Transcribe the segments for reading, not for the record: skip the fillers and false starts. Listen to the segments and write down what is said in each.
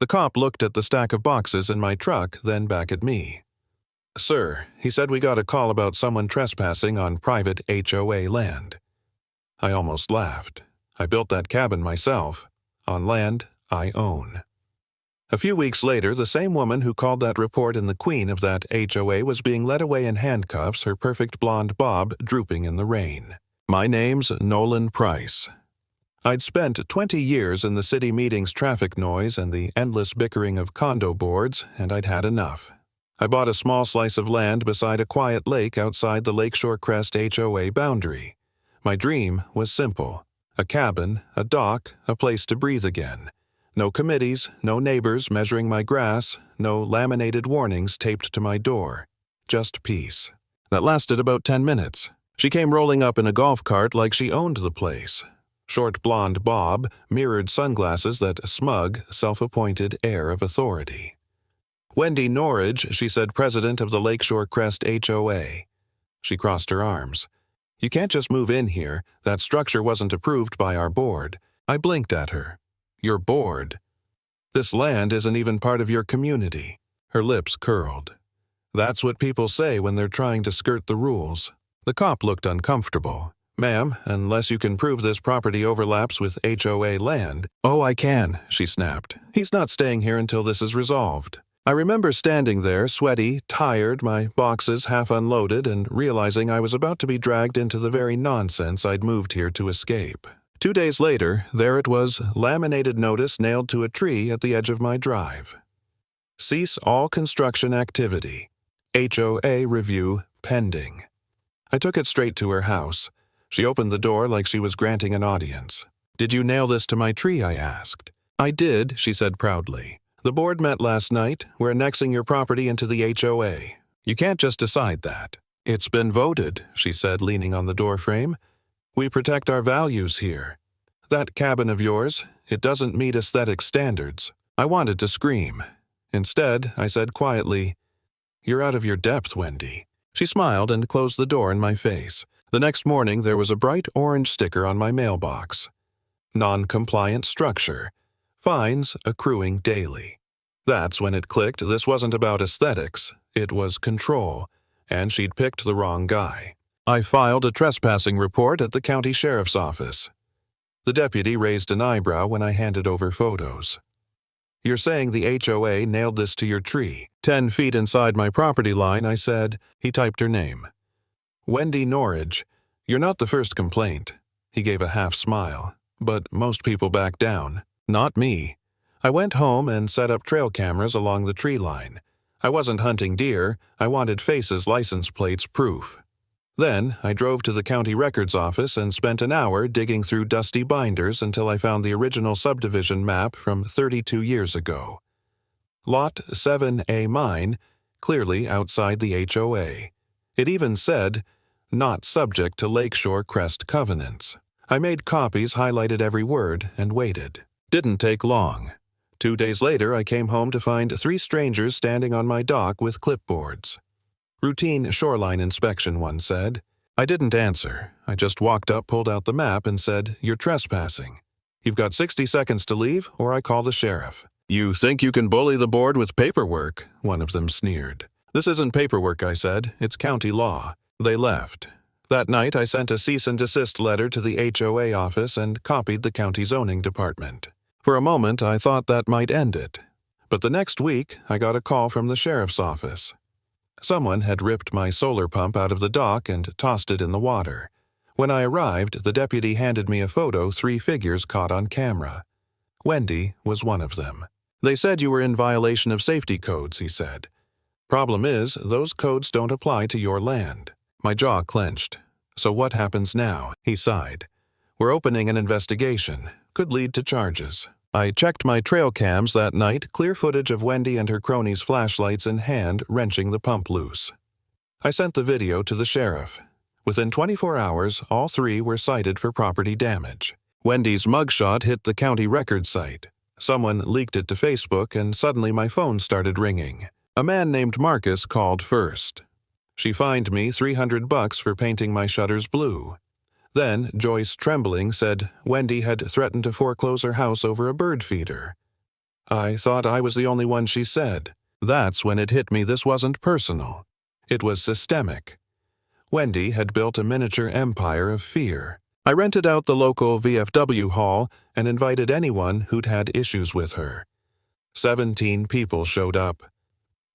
The cop looked at the stack of boxes in my truck, then back at me. "Sir," he said, "we got a call about someone trespassing on private HOA land." I almost laughed. I built that cabin myself, on land I own. A few weeks later, the same woman who called that report in the queen of that HOA was being led away in handcuffs, her perfect blonde bob drooping in the rain. My name's Nolan Price. I'd spent 20 years in the city meetings' traffic noise and the endless bickering of condo boards, and I'd had enough. I bought a small slice of land beside a quiet lake outside the Lakeshore Crest HOA boundary. My dream was simple: a cabin, a dock, a place to breathe again. No committees, no neighbors measuring my grass, no laminated warnings taped to my door. Just peace. That lasted about 10 minutes. She came rolling up in a golf cart like she owned the place. Short blonde bob, mirrored sunglasses, that smug, self-appointed air of authority. "Wendy Norridge," she said, "president of the Lakeshore Crest HOA. She crossed her arms. "You can't just move in here. That structure wasn't approved by our board." I blinked at her. "Your board? This land isn't even part of your community." Her lips curled. "That's what people say when they're trying to skirt the rules." The cop looked uncomfortable. "Ma'am, unless you can prove this property overlaps with HOA land." "Oh, I can," she snapped. "He's not staying here until this is resolved." I remember standing there, sweaty, tired, my boxes half unloaded, and realizing I was about to be dragged into the very nonsense I'd moved here to escape. 2 days later, there it was, laminated notice nailed to a tree at the edge of my drive. "Cease all construction activity. HOA review pending." I took it straight to her house. She opened the door like she was granting an audience. "Did you nail this to my tree?" I asked. "I did," she said proudly. "The board met last night. We're annexing your property into the HOA. You can't just decide that." "It's been voted," she said, leaning on the doorframe. "We protect our values here. That cabin of yours, it doesn't meet aesthetic standards." I wanted to scream. Instead, I said quietly, "You're out of your depth, Wendy." She smiled and closed the door in my face. The next morning, there was a bright orange sticker on my mailbox. Non-compliant structure. Fines accruing daily. That's when it clicked. This wasn't about aesthetics. It was control. And she'd picked the wrong guy. I filed a trespassing report at the county sheriff's office. The deputy raised an eyebrow when I handed over photos. "You're saying the HOA nailed this to your tree?" 10 feet inside my property line, I said. He typed her name. "Wendy Norridge. You're not the first complaint." He gave a half smile. "But most people back down. Not me." I went home and set up trail cameras along the tree line. I wasn't hunting deer. I wanted faces, license plates, proof. Then I drove to the county records office and spent an hour digging through dusty binders until I found the original subdivision map from 32 years ago. Lot 7A mine, clearly outside the HOA. It even said, "Not subject to Lakeshore Crest covenants." I made copies, highlighted every word, and waited. Didn't take long. 2 days later, I came home to find 3 strangers standing on my dock with clipboards. "Routine shoreline inspection," one said. I didn't answer. I just walked up, pulled out the map, and said, "You're trespassing. You've got 60 seconds to leave, or I call the sheriff." "You think you can bully the board with paperwork?" one of them sneered. "This isn't paperwork," I said. "It's county law." They left. That night, I sent a cease and desist letter to the HOA office and copied the county zoning department. For a moment, I thought that might end it. But the next week, I got a call from the sheriff's office. Someone had ripped my solar pump out of the dock and tossed it in the water. When I arrived, the deputy handed me a photo, 3 figures caught on camera. Wendy was one of them. "They said you were in violation of safety codes," he said. "Problem is, those codes don't apply to your land." My jaw clenched. "So what happens now?" He sighed. "We're opening an investigation. Could lead to charges." I checked my trail cams that night, clear footage of Wendy and her cronies' flashlights in hand wrenching the pump loose. I sent the video to the sheriff. Within 24 hours, all 3 were cited for property damage. Wendy's mugshot hit the county record site. Someone leaked it to Facebook, and suddenly my phone started ringing. A man named Marcus called first. She fined me $300 for painting my shutters blue. Then Joyce, trembling, said Wendy had threatened to foreclose her house over a bird feeder. I thought I was the only one, she said. That's when it hit me this wasn't personal. It was systemic. Wendy had built a miniature empire of fear. I rented out the local VFW hall and invited anyone who'd had issues with her. 17 people showed up.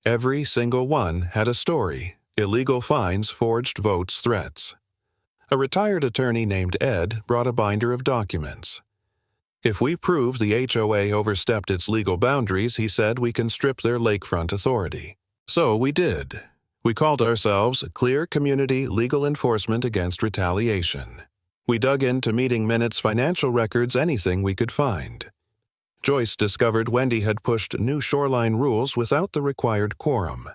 Every single one had a story: illegal fines, forged votes, threats. A retired attorney named Ed brought a binder of documents. If we prove the HOA overstepped its legal boundaries, he said, we can strip their lakefront authority. So we did. We called ourselves Clear Community Legal Enforcement Against Retaliation. We dug into meeting minutes, financial records, anything we could find. Joyce discovered Wendy had pushed new shoreline rules without the required quorum.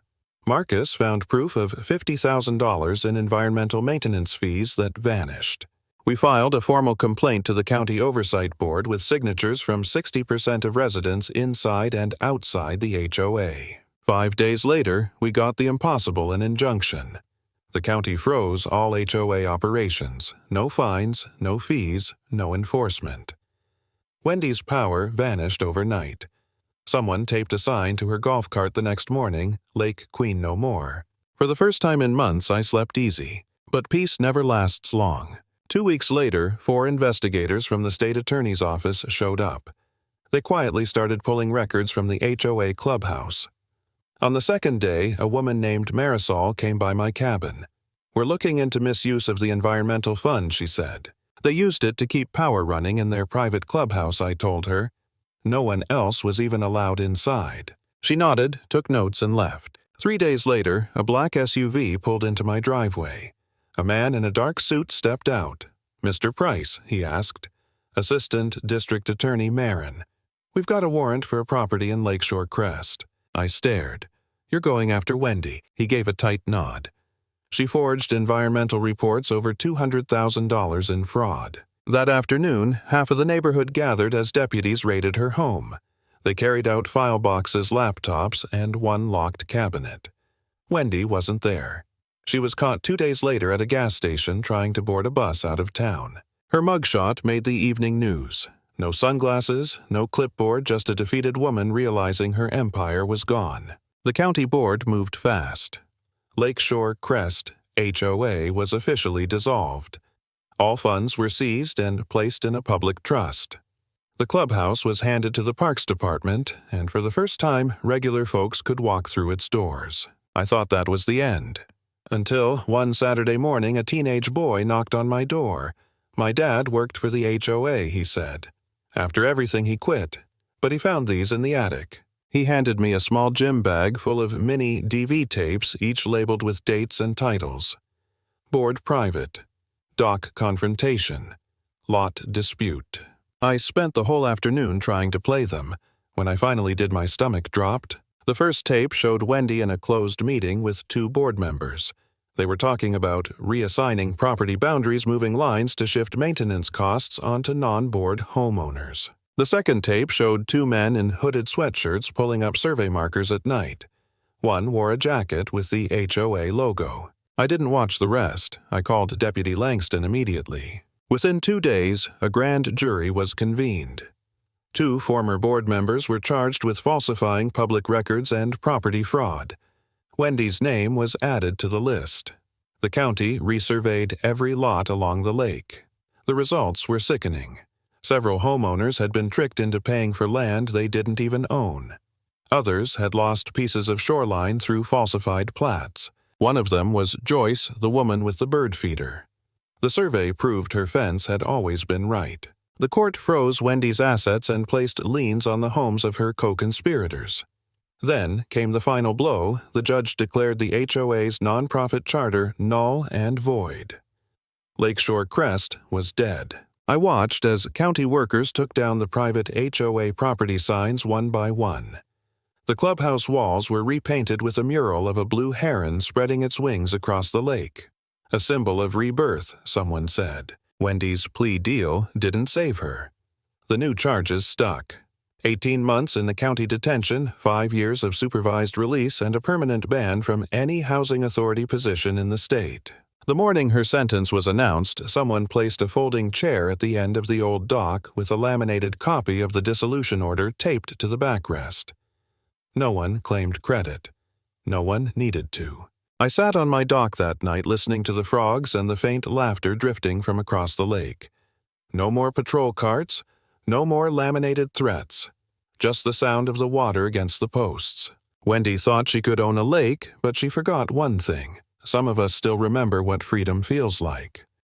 Marcus found proof of $50,000 in environmental maintenance fees that vanished. We filed a formal complaint to the County Oversight Board with signatures from 60% of residents inside and outside the HOA. 5 days later, we got the impossible, an injunction. The county froze all HOA operations. No fines, no fees, no enforcement. Wendy's power vanished overnight. Someone taped a sign to her golf cart the next morning, Lake Queen No More. For the first time in months, I slept easy. But peace never lasts long. 2 weeks later, 4 investigators from the state attorney's office showed up. They quietly started pulling records from the HOA clubhouse. On the second day, a woman named Marisol came by my cabin. We're looking into misuse of the environmental fund, she said. They used it to keep power running in their private clubhouse, I told her. No one else was even allowed inside. She nodded, took notes, and left. 3 days later, a black SUV pulled into my driveway. A man in a dark suit stepped out. "Mr. Price," he asked. "Assistant District Attorney Marin. We've got a warrant for a property in Lakeshore Crest." I stared. "You're going after Wendy." He gave a tight nod. "She forged environmental reports over $200,000 in fraud." That afternoon, half of the neighborhood gathered as deputies raided her home. They carried out file boxes, laptops, and one locked cabinet. Wendy wasn't there. She was caught 2 days later at a gas station trying to board a bus out of town. Her mugshot made the evening news. No sunglasses, no clipboard, just a defeated woman realizing her empire was gone. The county board moved fast. Lakeshore Crest HOA was officially dissolved. All funds were seized and placed in a public trust. The clubhouse was handed to the Parks Department, and for the first time, regular folks could walk through its doors. I thought that was the end. Until one Saturday morning, a teenage boy knocked on my door. My dad worked for the HOA, he said. After everything, he quit, but he found these in the attic. He handed me a small gym bag full of mini DV tapes, each labeled with dates and titles. Board Private, Dock Confrontation, Lot Dispute. I spent the whole afternoon trying to play them. When I finally did, my stomach dropped. The first tape showed Wendy in a closed meeting with 2 board members. They were talking about reassigning property boundaries, moving lines to shift maintenance costs onto non-board homeowners. The second tape showed 2 men in hooded sweatshirts pulling up survey markers at night. One wore a jacket with the HOA logo. I didn't watch the rest. I called Deputy Langston immediately. Within 2 days, a grand jury was convened. 2 former board members were charged with falsifying public records and property fraud. Wendy's name was added to the list. The county resurveyed every lot along the lake. The results were sickening. Several homeowners had been tricked into paying for land they didn't even own. Others had lost pieces of shoreline through falsified plats. One of them was Joyce, the woman with the bird feeder. The survey proved her fence had always been right. The court froze Wendy's assets and placed liens on the homes of her co-conspirators. Then came the final blow. The judge declared the HOA's nonprofit charter null and void. Lakeshore Crest was dead. I watched as county workers took down the private HOA property signs one by one. The clubhouse walls were repainted with a mural of a blue heron spreading its wings across the lake. A symbol of rebirth, someone said. Wendy's plea deal didn't save her. The new charges stuck. 18 months in the county detention, 5 years of supervised release, and a permanent ban from any housing authority position in the state. The morning her sentence was announced, someone placed a folding chair at the end of the old dock with a laminated copy of the dissolution order taped to the backrest. No one claimed credit. No one needed to. I sat on my dock that night listening to the frogs and the faint laughter drifting from across the lake. No more patrol carts, no more laminated threats. Just the sound of the water against the posts. Wendy thought she could own a lake, but she forgot one thing. Some of us still remember what freedom feels like.